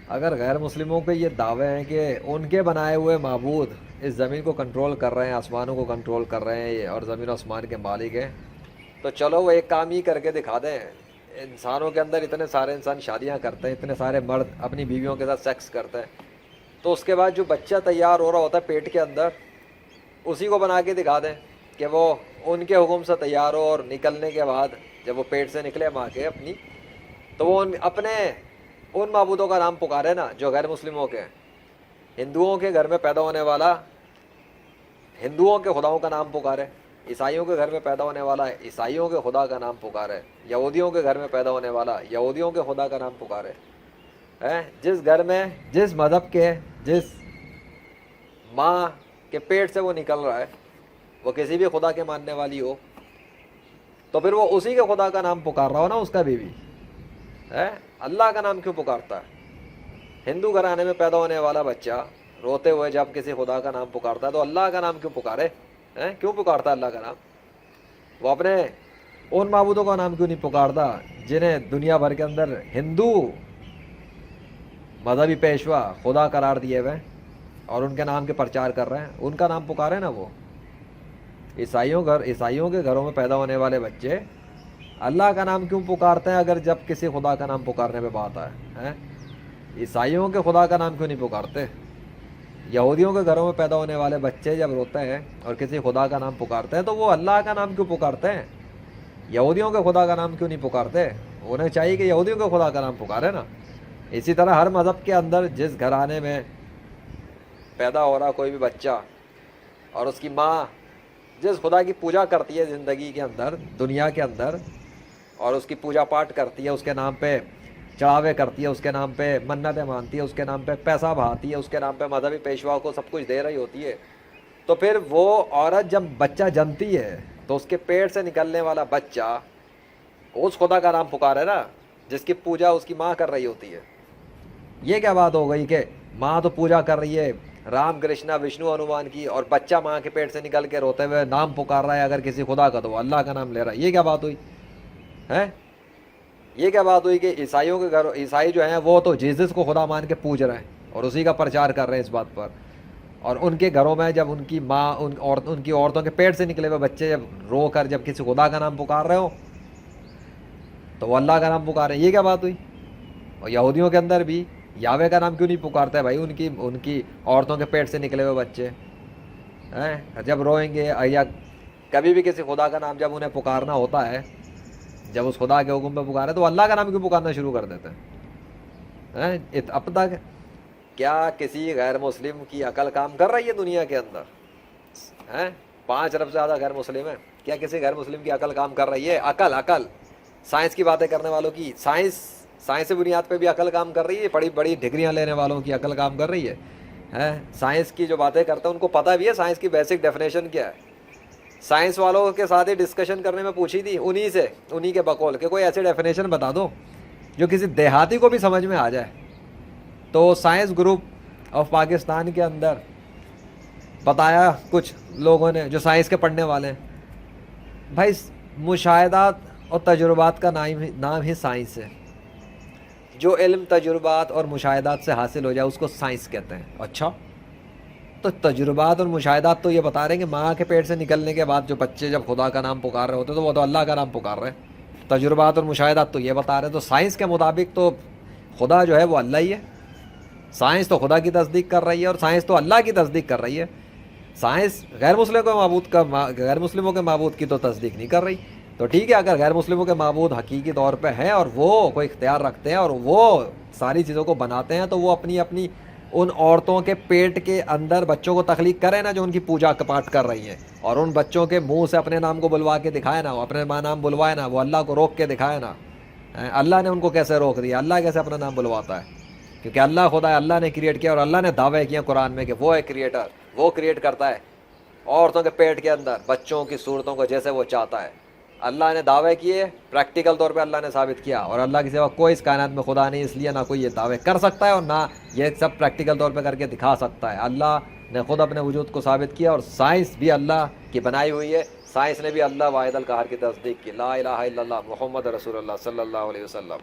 اگر غیر مسلموں کے یہ دعوے ہیں کہ ان کے بنائے ہوئے معبود اس زمین کو کنٹرول کر رہے ہیں، آسمانوں کو کنٹرول کر رہے ہیں اور زمین و آسمان کے مالک ہیں، تو چلو وہ ایک کام ہی کر کے دکھا دیں۔ انسانوں کے اندر اتنے سارے انسان شادیاں کرتے ہیں، اتنے سارے مرد اپنی بیویوں کے ساتھ سیکس کرتے ہیں، تو اس کے بعد جو بچہ تیار ہو رہا ہوتا ہے پیٹ کے اندر، اسی کو بنا کے دکھا دیں کہ وہ ان کے حکم سے تیار ہو، اور نکلنے کے بعد جب وہ پیٹ سے نکلے ماں کے اپنی، تو وہ اپنے ان معبودوں کا نام پکارے نا جو غیر مسلموں کے ہیں۔ ہندوؤں کے گھر میں پیدا ہونے والا ہندوؤں کے خداؤں کا نام پکارے، عیسائیوں کے گھر میں پیدا ہونے والا عیسائیوں کے خدا کا نام پکارے، یہودیوں کے گھر میں پیدا ہونے والا یہودیوں کے خدا کا نام پکارے۔ جس گھر میں جس مذہب کے جس ماں کے پیٹ سے وہ نکل رہا ہے وہ کسی بھی خدا کے ماننے والی ہو، تو پھر وہ اسی کے خدا کا نام پکار رہا ہو نا، اس کا بیوی ہے، اللہ کا نام کیوں پکارتا ہے؟ ہندو گھرانے میں پیدا ہونے والا بچہ روتے ہوئے جب کسی خدا کا نام پکارتا ہے تو اللہ کا نام کیوں پکارے؟ کیوں پکارتا ہے اللہ کا نام؟ وہ اپنے ان معبودوں کا نام کیوں نہیں پکارتا جنہیں دنیا بھر کے اندر ہندو مذہبی پیشوا خدا قرار دیے ہوئے اور ان کے نام کے پرچار کر رہے ہیں؟ ان کا نام پکارے نا وہ۔ عیسائیوں کے گھروں میں پیدا ہونے والے بچے اللہ کا نام کیوں پکارتے ہیں اگر جب کسی خدا کا نام پکارنے پہ بات آئے؟ عیسائیوں کے خدا کا نام کیوں نہیں پکارتے؟ یہودیوں کے گھروں میں پیدا ہونے والے بچے جب روتے ہیں اور کسی خدا کا نام پکارتے ہیں تو وہ اللہ کا نام کیوں پکارتے ہیں؟ یہودیوں کے خدا کا نام کیوں نہیں پکارتے؟ انہیں چاہیے کہ یہودیوں کے خدا کا نام پکارے نا۔ اسی طرح ہر مذہب کے اندر جس گھرانے میں پیدا ہو رہا کوئی بھی بچہ اور اس کی ماں جس خدا کی پوجا کرتی ہے زندگی کے اندر دنیا کے اندر، اور اس کی پوجا پاٹ کرتی ہے، اس کے نام پہ چڑھاوے کرتی ہے، اس کے نام پہ منتیں مانتی ہے، اس کے نام پہ پیسہ بہاتی ہے، اس کے نام پہ مذہبی پیشوا کو سب کچھ دے رہی ہوتی ہے، تو پھر وہ عورت جب بچہ جنتی ہے تو اس کے پیٹ سے نکلنے والا بچہ اس خدا کا نام پکارے نا جس کی پوجا اس کی ماں کر رہی ہوتی ہے۔ یہ کیا بات ہو گئی کہ ماں تو پوجا کر رہی ہے رام کرشنا وشنو ہنومان کی، اور بچہ ماں کے پیٹ سے نکل کے روتے ہوئے نام پکار رہا ہے اگر کسی خدا کا تو وہ اللہ کا نام لے رہا ہے؟ یہ کیا بات ہوئی ہے؟ یہ کیا بات ہوئی کہ عیسائیوں کے گھر عیسائی جو ہیں وہ تو جیزس کو خدا مان کے پوج رہے ہیں اور اسی کا پرچار کر رہے ہیں اس بات پر، اور ان کے گھروں میں جب ان کی ماں ان کی عورتوں کے پیٹ سے نکلے ہوئے بچے جب رو کر جب کسی خدا کا نام پکار رہے ہو تو وہ اللہ کا نام پکار رہے ہیں؟ یہ کیا بات ہوئی؟ اور یہودیوں کے اندر بھی یاوے کا نام کیوں نہیں پکارتے بھائی ان کی عورتوں کے پیٹ سے نکلے ہوئے بچے جب روئیں گے یا کبھی بھی کسی خدا کا نام جب انہیں پکارنا ہوتا ہے، جب اس خدا کے حکم پہ پکارے تو اللہ کا نام کیوں پکارنا شروع کر دیتے ہیں؟ اب تک کیا کسی غیر مسلم کی عقل کام کر رہی ہے دنیا کے اندر؟ 5 ارب سے زیادہ غیر مسلم ہیں، کیا کسی غیر مسلم کی عقل کام کر رہی ہے؟ عقل سائنس کی باتیں کرنے والوں کی، سائنس بنیاد پہ بھی عقل کام کر رہی ہے، بڑی بڑی ڈگریاں لینے والوں کی عقل کام کر رہی ہے؟ سائنس کی جو باتیں کرتے ہیں ان کو پتہ بھی ہے سائنس کی بیسک ڈیفینیشن کیا ہے۔ سائنس والوں کے ساتھ ہی ڈسکشن کرنے میں پوچھی تھی انہی کے بقول کہ کوئی ایسی ڈیفینیشن بتا دو جو کسی دیہاتی کو بھی سمجھ میں آ جائے، تو سائنس گروپ آف پاکستان کے اندر بتایا کچھ لوگوں نے جو سائنس کے پڑھنے والے ہیں، بھائی مشاہدات اور تجربات کا نام ہی سائنس ہے، جو علم تجربات اور مشاہدات سے حاصل ہو جائے اس کو سائنس کہتے ہیں۔ اچھا، تو تجربات اور مشاہدات تو یہ بتا رہے ہیں کہ ماں کے پیٹ سے نکلنے کے بعد جو بچے جب خدا کا نام پکار رہے ہوتے تو وہ تو اللہ کا نام پکار رہے ہیں۔ تجربات اور مشاہدات تو یہ بتا رہے ہیں، تو سائنس کے مطابق تو خدا جو ہے وہ اللہ ہی ہے۔ سائنس تو خدا کی تصدیق کر رہی ہے اور سائنس تو اللہ کی تصدیق کر رہی ہے۔ سائنس غیر مسلموں کے معبود کی تو تصدیق نہیں کر رہی۔ تو ٹھیک ہے، اگر غیر مسلموں کے معبود حقیقی طور پہ ہیں اور وہ کوئی اختیار رکھتے ہیں اور وہ ساری چیزوں کو بناتے ہیں، تو وہ اپنی ان عورتوں کے پیٹ کے اندر بچوں کو تخلیق کرے نا جو ان کی پوجا پاٹ کر رہی ہیں، اور ان بچوں کے منہ سے اپنے نام کو بلوا کے دکھائے نا، اپنے نام بلوائے نا، وہ اللہ کو روک کے دکھائے نا۔ اللہ نے ان کو کیسے روک دیا؟ اللہ کیسے اپنا نام بلواتا ہے؟ کیونکہ اللہ خدا ہے، اللہ نے کریٹ کیا، اور اللہ نے دعوے کیا قرآن میں کہ وہ ہے کریٹر، وہ کریٹ کرتا ہے عورتوں کے پیٹ کے اندر بچوں کی صورتوں کو جیسے وہ چاہتا ہے۔ اللہ نے دعوے کیے، پریکٹیکل طور پہ اللہ نے ثابت کیا، اور اللہ کے سوا کوئی اس کائنات میں خدا نہیں، اس لیے نہ کوئی یہ دعوے کر سکتا ہے اور نہ یہ سب پریکٹیکل طور پہ کر کے دکھا سکتا ہے۔ اللہ نے خود اپنے وجود کو ثابت کیا، اور سائنس بھی اللہ کی بنائی ہوئی ہے، سائنس نے بھی اللہ واحد القہار کی تصدیق کی۔ لا الہ الا اللہ محمد رسول اللہ صلی اللہ علیہ وسلم۔